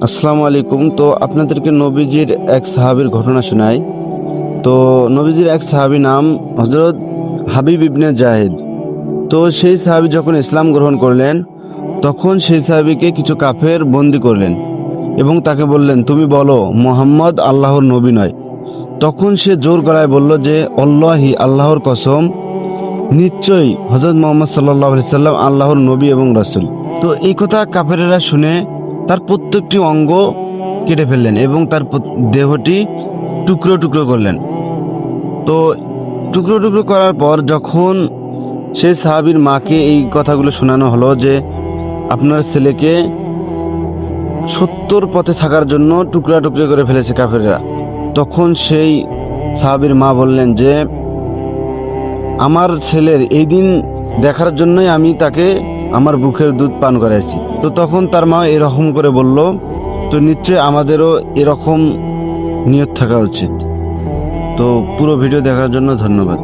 আসসালামু আলাইকুম। তো আপনাদেরকে নবীজির এক সাহাবীর ঘটনা শোনাই। তো নবীজির এক সাহাবী নাম হযরত হাবিব ইবনে জাহেদ। তো সেই সাহাবী যখন ইসলাম গ্রহণ করলেন, তখন সেই সাহাবীকে কিছু কাফের বন্দী করলেন এবং তাকে বললেন, তুমি বলো মুহাম্মদ আল্লাহর নবী নয়। তখন সে জোর গলায় বলল যে আল্লাহি, আল্লাহর কসম, নিশ্চয়ই হযরত মুহাম্মদ সাল্লাল্লাহু আলাইহি সাল্লাম আল্লাহর নবী এবং রাসূল। তো এই কথা কাফেরেরা শুনে তার প্রত্যেকটি অঙ্গ কেটে ফেললেন এবং তার দেহটি টুকরো টুকরো করলেন। তো টুকরো টুকরো করার পর যখন সেই সাহাবীর মাকে এই কথাগুলো শোনানো হলো যে আপনার ছেলেকে সত্যর পথে থাকার জন্য টুকরা টুকরো করে ফেলেছে কাফেররা, তখন সেই সাহাবীর মা বললেন যে আমার ছেলের এই দিন দেখার জন্যই আমি তাকে আমার বুকের দুধ পান করাইছি। তো তখন তার মা এরকম করে বলল, তো নিশ্চয়ই আমাদেরও এরকম নিয়ত থাকা উচিত। তো পুরো ভিডিও দেখার জন্য ধন্যবাদ।